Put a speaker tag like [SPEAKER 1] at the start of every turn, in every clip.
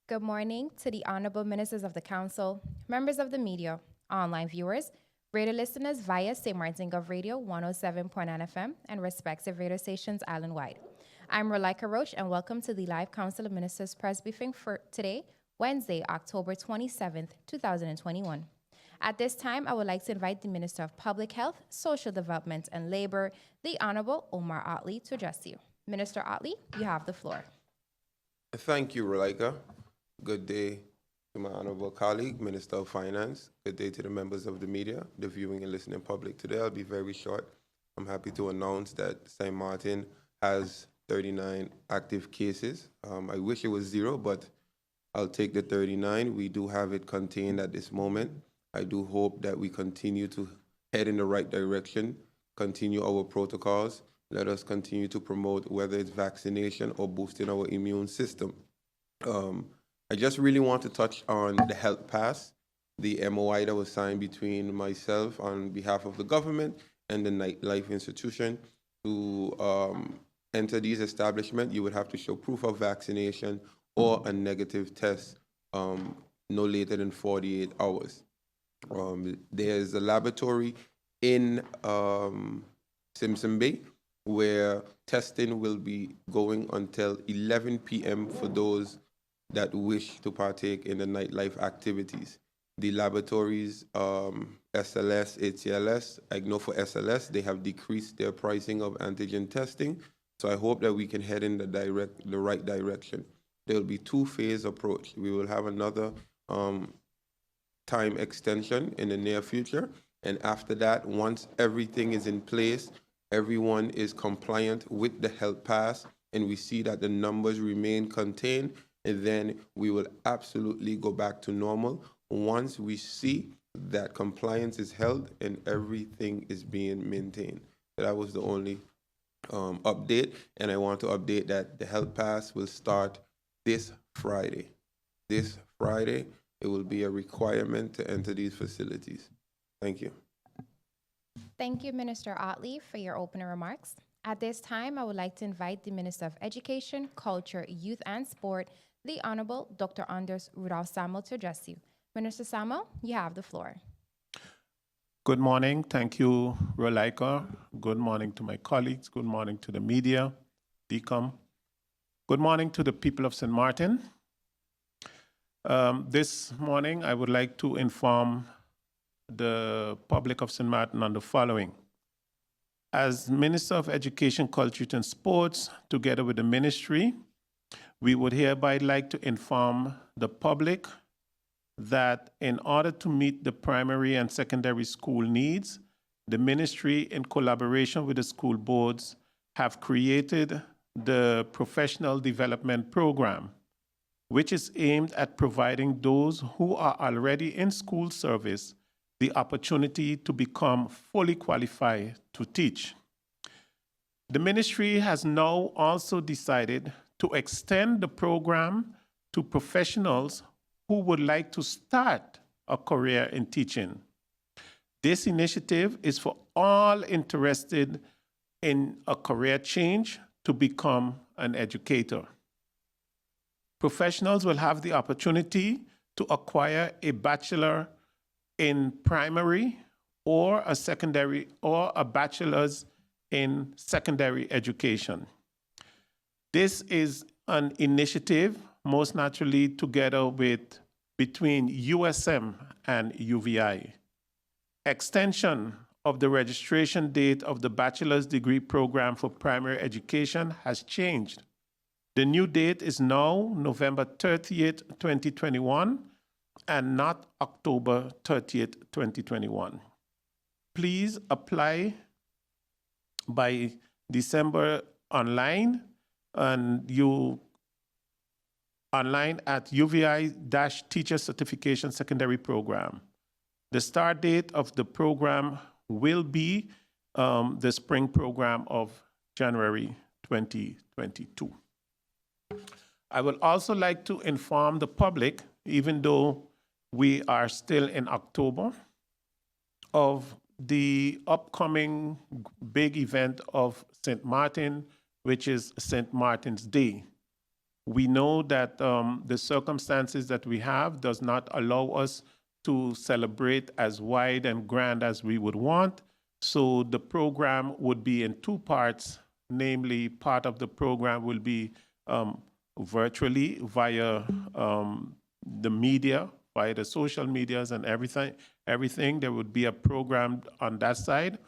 [SPEAKER 1] Good morning to the Honorable Ministers of the Council, members of the media, online viewers, radio listeners via St. Martin Gov Radio 107.9 FM and respective radio stations island-wide. I'm Rolika Roach and welcome to the live Council of Ministers press briefing for today, Wednesday, October 27th, 2021. At this time, I would like to invite the Minister of Public Health, Social Development and Labor, the Honorable Omar Otley, to address you. Minister Otley, you have the floor.
[SPEAKER 2] Thank you, Rolika. Good day to my honorable colleague, Minister of Finance. Good day to the members of the media, the viewing and listening public. Today I'll be very short. I'm happy to announce that St. Martin has 39 active cases. I wish it was 0, but I'll take the 39. We do have it contained at this moment. I do hope that we continue to head in the right direction, continue our protocols. Let us continue to promote whether it's vaccination or boosting our immune system. I just really want to touch on the health pass, the MOI that was signed between myself on behalf of the government and the nightlife institution. To enter these establishments, you would have to show proof of vaccination or a negative test no later than 48 hours. There's a laboratory in Simpson Bay where testing will be going until 11 p.m. for those that wish to partake in the nightlife activities. The laboratories, SLS, ATLS, I know for SLS, they have decreased their pricing of antigen testing. So I hope that we can head in the right direction. There will be two-phase approach. We will have another time extension in the near future. And after that, once everything is in place, everyone is compliant with the health pass, and we see that the numbers remain contained, and then we will absolutely go back to normal once we see that compliance is held and everything is being maintained. That was the only update, and I want to update that the health pass will start this Friday. This Friday, it will be a requirement to enter these facilities. Thank you.
[SPEAKER 1] Thank you, Minister Otley, for your opening remarks. At this time, I would like to invite the Minister of Education, Culture, Youth and Sport, the Honorable Dr. Anders Rudolph Samuel, to address you. Minister Samuel, you have the floor.
[SPEAKER 3] Good morning. Thank you, Rolika. Good morning to my colleagues. Good morning to the media, CoM. Good morning to the people of St. Martin. This morning, I would like to inform the public of St. Martin on the following. As Minister of Education, Culture, and Sports, together with the ministry, we would hereby like to inform the public that in order to meet the primary and secondary school needs, the ministry, in collaboration with the school boards, have created the Professional Development Program, which is aimed at providing those who are already in school service the opportunity to become fully qualified to teach. The ministry has now also decided to extend the program to professionals who would like to start a career in teaching. This initiative is for all interested in a career change to become an educator. Professionals will have the opportunity to acquire a bachelor in primary or a secondary or a bachelor's in secondary education. This is an initiative, most naturally together with between USM and UVI. Extension of the registration date of the bachelor's degree program for primary education has changed. The new date is now November 30th, 2021, and not October 30th, 2021. Please apply by December online, and you online at UVI-Teacher Certification Secondary Program. The start date of the program will be the spring program of January 2022. I would also like to inform the public, even though we are still in October, of the upcoming big event of St. Martin, which is St. Martin's Day. We know that the circumstances that we have does not allow us to celebrate as wide and grand as we would want. So the program would be in two parts, namely part of the program will be virtually via the media, via the social medias and everything. There would be a program on that side,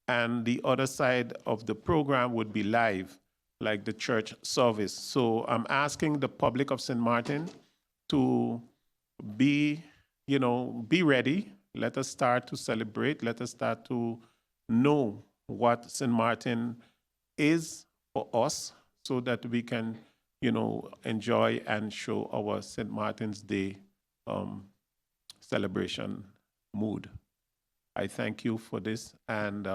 [SPEAKER 3] and the other side of the program would be live, like the church service. So I'm asking the public of St. Martin to be ready. Let us start to celebrate. Let us start to know what St. Martin is for us so that we can, enjoy and show our St. Martin's Day celebration mood. I thank you for this, and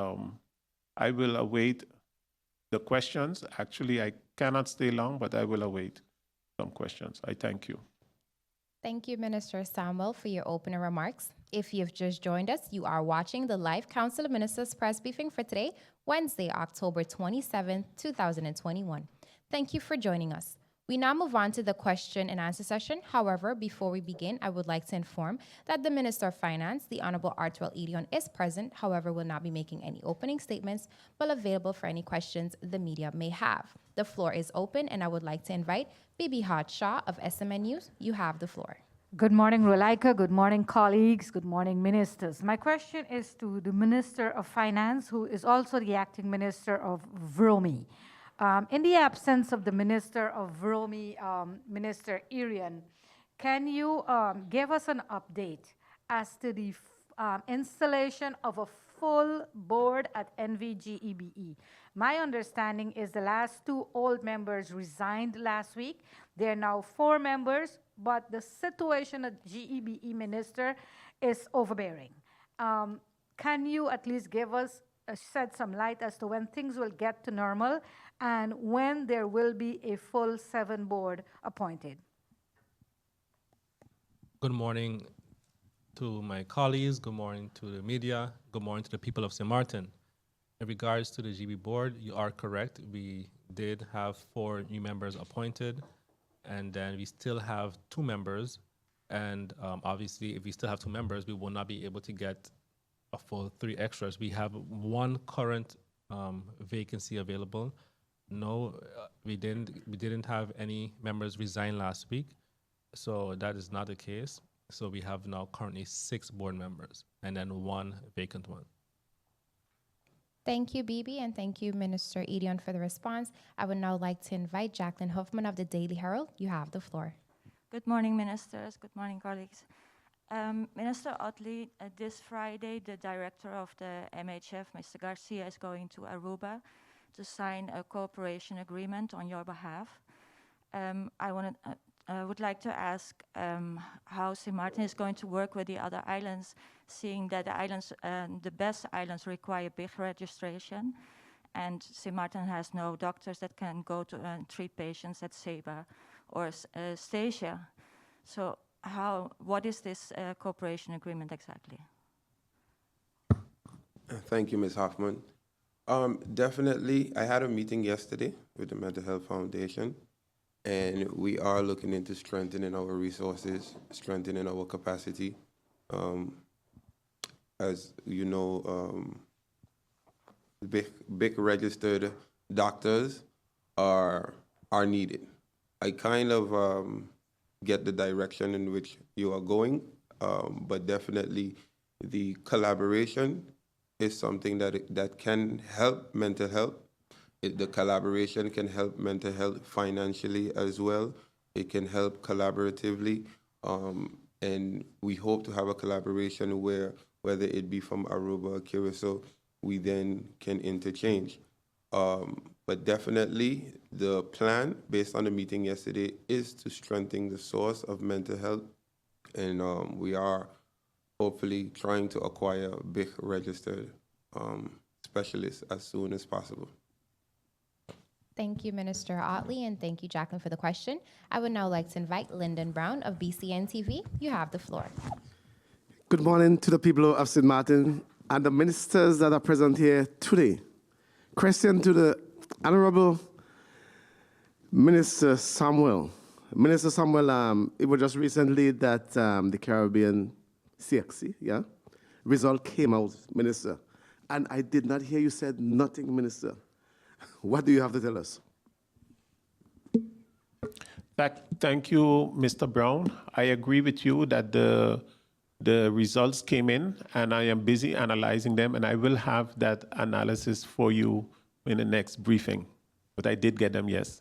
[SPEAKER 3] I will await the questions. Actually, I cannot stay long, but I will await some questions. I thank you.
[SPEAKER 1] Thank you, Minister Samuel, for your opening remarks. If you've just joined us, you are watching the live Council of Ministers press briefing for today, Wednesday, October 27, 2021. Thank you for joining us. We now move on to the question and answer session. However, before we begin, I would like to inform that the Minister of Finance, the Honorable Artwell Edion, is present, however, will not be making any opening statements, but available for any questions the media may have. The floor is open, and I would like to invite Bibi Hart Shah of SMN News. You have the floor.
[SPEAKER 4] Good morning, Rolika. Good morning, colleagues. Good morning, ministers. My question is to the Minister of Finance, who is also the acting Minister of VROMI. In the absence of the Minister of VROMI, Minister Irian, can you give us an update as to the installation of a full board at NVGEBE? My understanding is the last two old members resigned last week. There are now 4 members, but the situation at GEBE Minister is overbearing. Can you at least give us, shed some light as to when things will get to normal and when there will be a full 7 board appointed?
[SPEAKER 5] Good morning to my colleagues, good morning to the media, good morning to the people of St. Martin. In regards to the GB board, you are correct. We did have 4 new members appointed, and then we still have 2 members. And obviously, if we still have 2 members, we will not be able to get a full 3 extras. We have 1 current vacancy available. No, we didn't have any members resign last week, so that is not the case. So we have now currently 6 board members and then 1 vacant one.
[SPEAKER 1] Thank you, Bibi, and thank you, Minister Edion, for the response. I would now like to invite Jacqueline Huffman of the Daily Herald. You have the floor.
[SPEAKER 6] Good morning, ministers. Good morning, colleagues. Minister Otley, this Friday, the director of the MHF, Mr. Garcia, is going to Aruba to sign a cooperation agreement on your behalf. I would like to ask how St. Martin is going to work with the other islands, seeing that the islands, the best islands require big registration, and St. Martin has no doctors that can go to treat patients at Seba or Stasia. So what is this cooperation agreement exactly?
[SPEAKER 2] Thank you, Ms. Hoffman. Definitely, I had a meeting yesterday with the Mental Health Foundation, and we are looking into strengthening our resources, strengthening our capacity. As you know, big registered doctors are needed. I kind of get the direction in which you are going, but definitely the collaboration is something that can help mental health. The collaboration can help mental health financially as well. It can help collaboratively, and we hope to have a collaboration where, whether it be from Aruba or Curacao, we then can interchange. But definitely the plan, based on the meeting yesterday, is to strengthen the source of mental health, and we are hopefully trying to acquire big registered specialists as soon as possible.
[SPEAKER 1] Thank you, Minister Otley, and thank you, Jacqueline, for the question. I would now like to invite Lyndon Brown of BCNTV. You have the floor.
[SPEAKER 7] Good morning to the people of St. Martin and the ministers that are present here today. Question to the Honorable Minister Samuel, it was just recently that the Caribbean CXC, yeah, result came out, Minister, and I did not hear you said nothing, Minister. What do you have to tell us?
[SPEAKER 3] Thank you, Mr. Brown. I agree with you that the results came in, and I am busy analyzing them, and I will have that analysis for you in the next briefing. But I did get them, yes.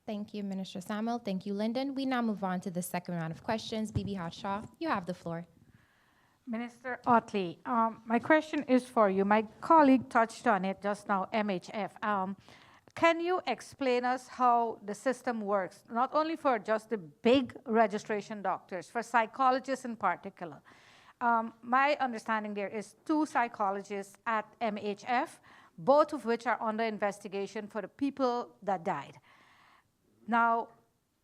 [SPEAKER 1] Thank you, Minister Samuel. Thank you, Lyndon. We now move on to the second round of questions. Bibi Hatshaw, you have the floor.
[SPEAKER 4] Minister Otley, my question is for you. My colleague touched on it just now, MHF. Can you explain us how the system works, not only for just the big registration doctors, for psychologists in particular? My understanding there is 2 psychologists at MHF, both of which are under investigation for the people that died. Now,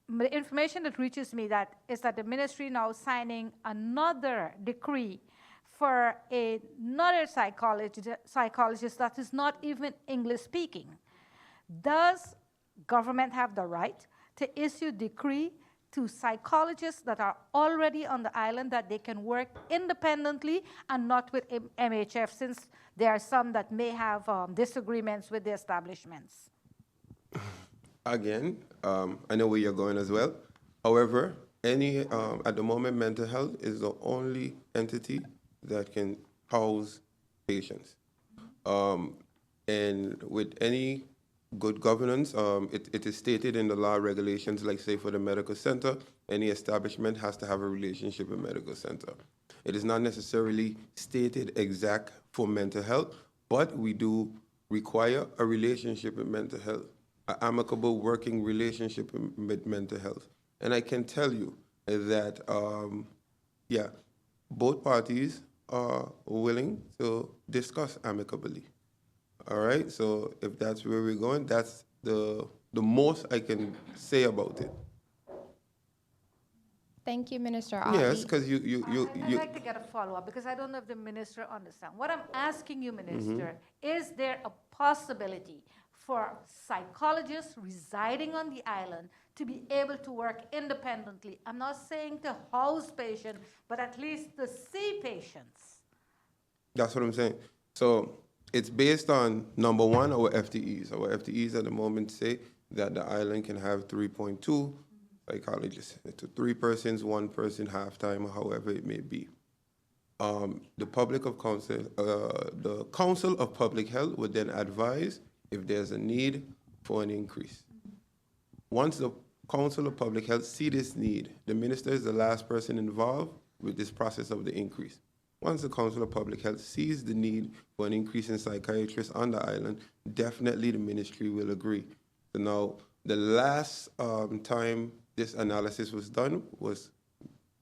[SPEAKER 4] the information that reaches me is that the ministry now signing another decree for another psychologist that is not even English speaking. Does government have the right to issue decree to psychologists that are already on the island that they can work independently and not with MHF, since there are some that may have disagreements with the establishments?
[SPEAKER 2] Again, I know where you're going as well. However, at the moment, mental health is the only entity that can house patients. And with any good governance, it is stated in the law regulations, like say for the medical center, any establishment has to have a relationship with medical center. It is not necessarily stated exact for mental health, but we do require a relationship with mental health, an amicable working relationship with mental health. And I can tell you that, both parties are willing to discuss amicably. All right, so if that's where we're going, that's the most I can say about it.
[SPEAKER 1] Thank you, Minister Otley.
[SPEAKER 2] Yes, because
[SPEAKER 4] I'd like to get a follow-up, because I don't know if the minister understands. What I'm asking you, Minister, is there a possibility for psychologists residing on the island to be able to work independently? I'm not saying to house patients, but at least to see patients.
[SPEAKER 2] That's what I'm saying. So it's based on, number one, our FTEs. Our FTEs at the moment say that the island can have 3.2 psychologists. To 3 persons, 1 person half-time, or however it may be. The Council of Public Health would then advise if there's a need for an increase. Once the Council of Public Health see this need, the minister is the last person involved with this process of the increase. Once the Council of Public Health sees the need for an increase in psychiatrists on the island, definitely the ministry will agree. So now, the last time this analysis was done was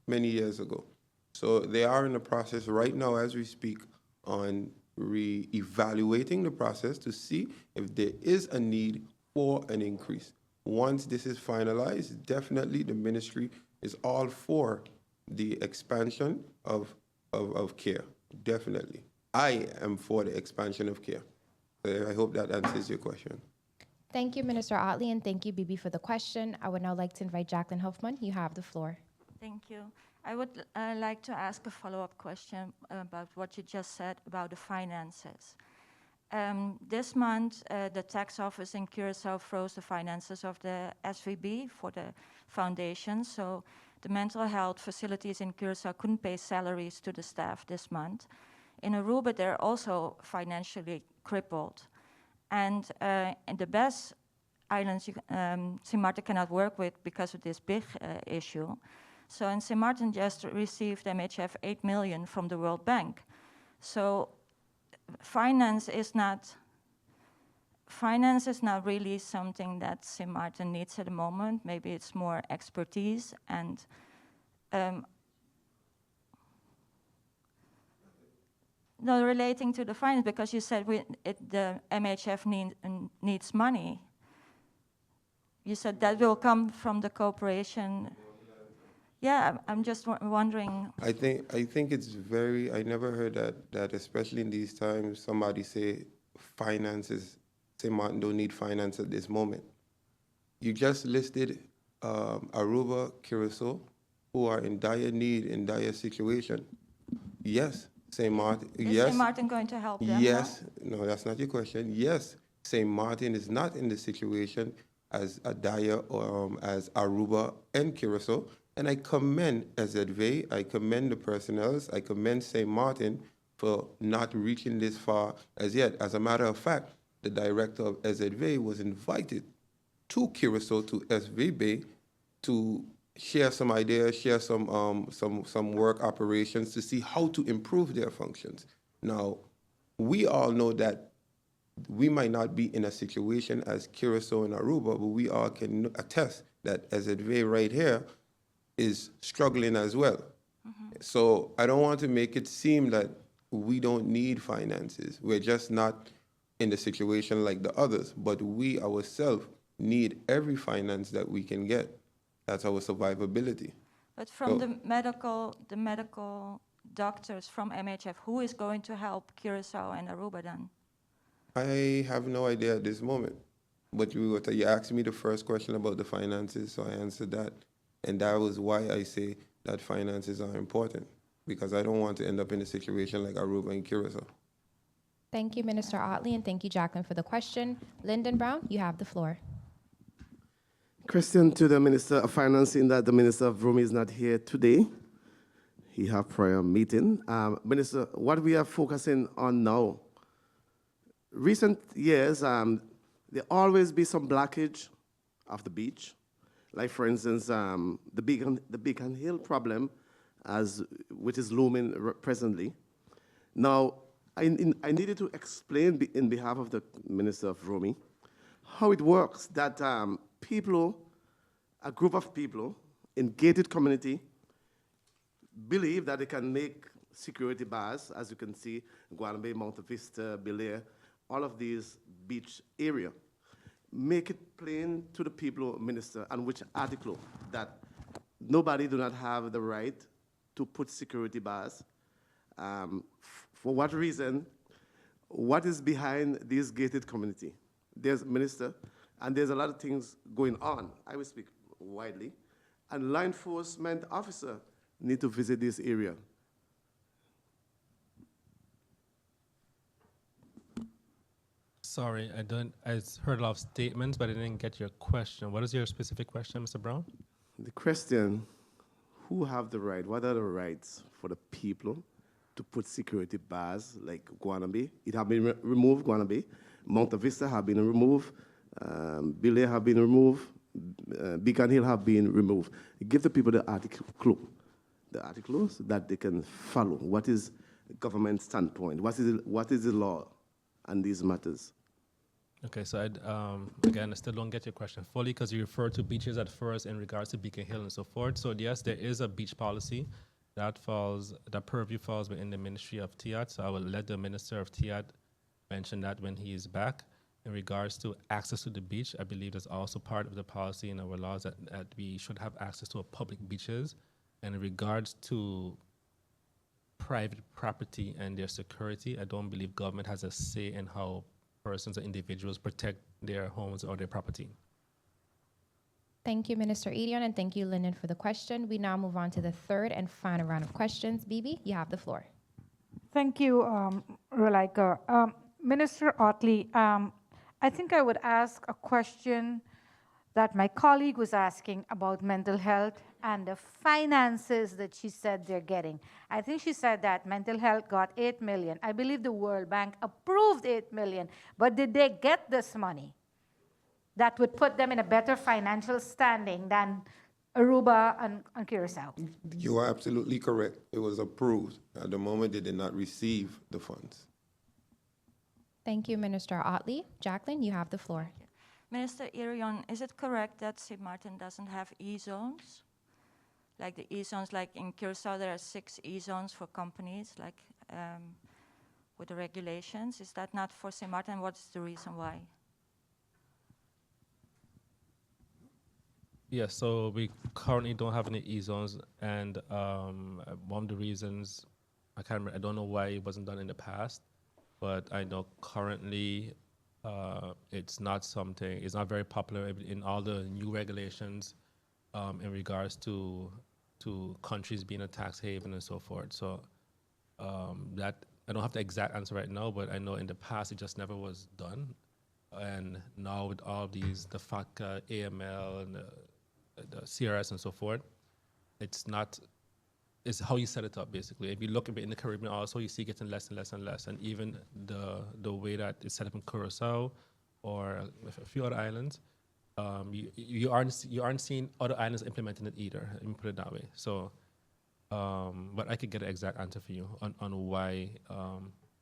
[SPEAKER 2] many years ago. So they are in the process right now as we speak on re-evaluating the process to see if there is a need for an increase. Once this is finalized, definitely the ministry is all for the expansion of care, definitely. I am for the expansion of care. So I hope that answers your question.
[SPEAKER 1] Thank you, Minister Otley, and thank you, Bibi, for the question. I would now like to invite Jacqueline Hoffman. You have the floor.
[SPEAKER 6] Thank you. I would like to ask a follow-up question about what you just said about the finances. This month, the tax office in Curacao froze the finances of the SVB for the foundation, so the mental health facilities in Curacao couldn't pay salaries to the staff this month. In Aruba, they're also financially crippled. And in the best islands, St. Martin cannot work with because of this big issue. So, and St. Martin just received MHF 8 million from the World Bank. So finance is not really something that St. Martin needs at the moment. Maybe it's more expertise and no, relating to the finance, because you said the MHF needs money. You said that will come from the cooperation. Yeah, I'm just wondering.
[SPEAKER 2] I think it's very, I never heard that especially in these times, somebody say finances, St. Martin don't need finance at this moment. You just listed Aruba, Curacao, who are in dire need, in dire situation. Yes, St. Martin.
[SPEAKER 6] Is
[SPEAKER 2] Yes.
[SPEAKER 6] St. Martin going to help them?
[SPEAKER 2] Yes. No, that's not your question. Yes, St. Martin is not in the situation as dire or as Aruba and Curacao. And I commend SZV, I commend the personnel, I commend St. Martin for not reaching this far as yet. As a matter of fact, the director of SZV was invited to Curacao, to SVB, to share some ideas, share some work operations to see how to improve their functions. Now, we all know that we might not be in a situation as Curacao and Aruba, but we all can attest that SZV right here is struggling as well. So I don't want to make it seem that we don't need finances. We're just not in the situation like the others, but we ourselves need every finance that we can get. That's our survivability.
[SPEAKER 6] But from the medical doctors from MHF, who is going to help Curacao and Aruba then?
[SPEAKER 2] I have no idea at this moment. But you asked me the first question about the finances, so I answered that. And that was why I say that finances are important, because I don't want to end up in a situation like Aruba and Curacao.
[SPEAKER 1] Thank you, Minister Otley, and thank you, Jacqueline, for the question. Lyndon Brown, you have the floor.
[SPEAKER 7] Question to the Minister of Finance, in that the Minister of Rome is not here today. He have prior meeting. Minister, what we are focusing on now, recent years, there always be some blockage of the beach. Like, for instance, the Beacon Hill problem, which is looming presently. Now, I needed to explain in behalf of the Minister of Rome how it works that a group of people in gated community believe that they can make security bars, as you can see, Guanabay, Mount Vista, Belair, all of these beach area. Make it plain to the people, Minister, and which article, that nobody do not have the right to put security bars. For what reason? What is behind this gated community? There's Minister, and there's a lot of things going on. I will speak widely. And law enforcement officer need to visit this area.
[SPEAKER 5] Sorry, I heard a lot of statements, but I didn't get your question. What is your specific question, Mr. Brown?
[SPEAKER 7] The question, who have the right, what are the rights for the people to put security bars like Guanabay? It have been removed, Guanabay. Mount Vista have been removed. Belair have been removed. Beacon Hill have been removed. Give the people the articles that they can follow. What is government standpoint? What is the law on these matters?
[SPEAKER 5] Okay, so again, I still don't get your question fully, because you referred to beaches at first in regards to Beacon Hill and so forth. So yes, there is a beach policy that purview falls within the Ministry of TIAT. So I will let the Minister of TIAT mention that when he is back. In regards to access to the beach, I believe that's also part of the policy in our laws that we should have access to public beaches. And in regards to private property and their security, I don't believe government has a say in how persons or individuals protect their homes or their property.
[SPEAKER 1] Thank you, Minister Edion, and thank you, Lyndon, for the question. We now move on to the third and final round of questions. Bibi, you have the floor.
[SPEAKER 4] Thank you, Rolika. Minister Otley, I think I would ask a question that my colleague was asking about mental health and the finances that she said they're getting. I think she said that mental health got 8 million. I believe the World Bank approved 8 million, but did they get this money that would put them in a better financial standing than Aruba and Curacao?
[SPEAKER 2] You are absolutely correct. It was approved. At the moment, they did not receive the funds.
[SPEAKER 1] Thank you, Minister Otley. Jacqueline, you have the floor.
[SPEAKER 6] Minister Irion, is it correct that St. Martin doesn't have E-zones? Like the E-zones, like in Curacao, there are 6 E-zones for companies, like with the regulations. Is that not for St. Martin? What's the reason why?
[SPEAKER 5] Yes, so we currently don't have any E-zones, and one of the reasons, I don't know why it wasn't done in the past, but I know currently It's not something. It's not very popular in all the new regulations in regards to countries being a tax haven and so forth. So that I don't have the exact answer right now, but I know in the past it just never was done. And now with all these, the FATCA, AML, and the CRS and so forth, it's not. It's how you set it up, basically. If you look at it in the Caribbean also, you see it getting less and less and less. And even the way that it's set up in Curacao or a few other islands, you aren't seeing other islands implementing it either. Let me put it that way. So, but I could get an exact answer for you on why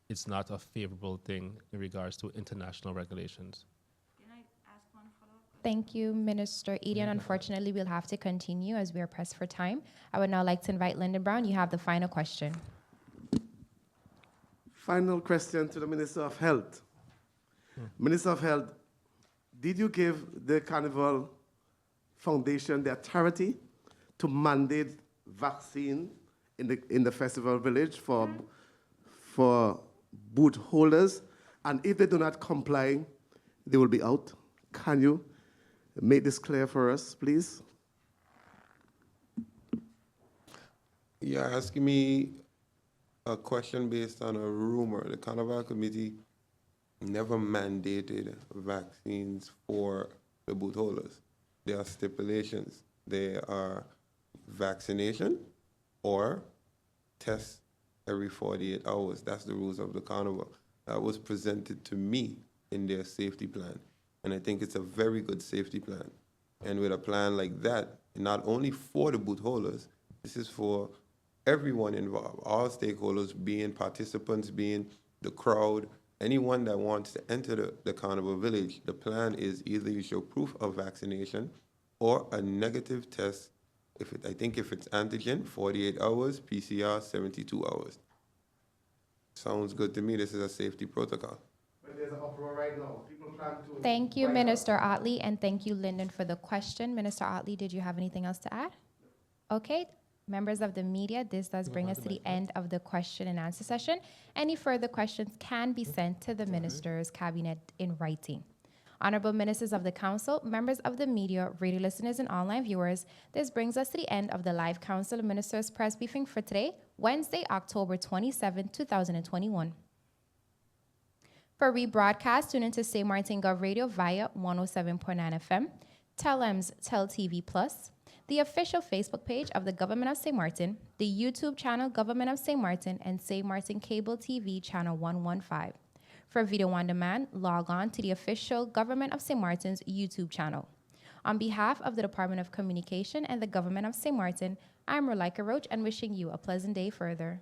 [SPEAKER 5] it's not a favorable thing in regards to international regulations.
[SPEAKER 6] Can I ask one follow-up?
[SPEAKER 1] Thank you, Minister Edian. Unfortunately, we'll have to continue as we are pressed for time. I would now like to invite Lyndon Brown. You have the final question.
[SPEAKER 7] Final question to the Minister of Health. Minister of Health, did you give the Carnival Foundation the authority to mandate vaccine in the festival village for booth holders? And if they do not comply, they will be out. Can you make this clear for us, please?
[SPEAKER 2] You're asking me a question based on a rumor. The Carnival Committee never mandated vaccines for the booth holders. There are stipulations. There are vaccination or tests every 48 hours. That's the rules of the Carnival. That was presented to me in their safety plan. And I think it's a very good safety plan. And with a plan like that, not only for the booth holders, this is for everyone involved, all stakeholders, being participants, being the crowd, anyone that wants to enter the Carnival Village. The plan is either you show proof of vaccination or a negative test. I think if it's antigen, 48 hours, PCR, 72 hours. Sounds good to me. This is a safety protocol.
[SPEAKER 7] But there's an uproar right now. People plan to...
[SPEAKER 1] Thank you, Minister Otley, and thank you, Lyndon, for the question. Minister Otley, did you have anything else to add? Okay. Members of the media, this does bring us to the end of the question and answer session. Any further questions can be sent to the Minister's Cabinet in writing. Honorable Ministers of the Council, members of the media, radio listeners, and online viewers, this brings us to the end of the live Council of Ministers press briefing for today, Wednesday, October 27, 2021. For rebroadcast, tune into St. Martin Gov Radio via 107.9 FM, Telem's Tel TV Plus, the official Facebook page of the Government of St. Martin, the YouTube channel Government of St. Martin, and St. Martin Cable TV channel 115. For video on demand, log on to the official Government of St. Martin's YouTube channel. On behalf of the Department of Communication and the Government of St. Martin, I'm Rolika Roach and wishing you a pleasant day further.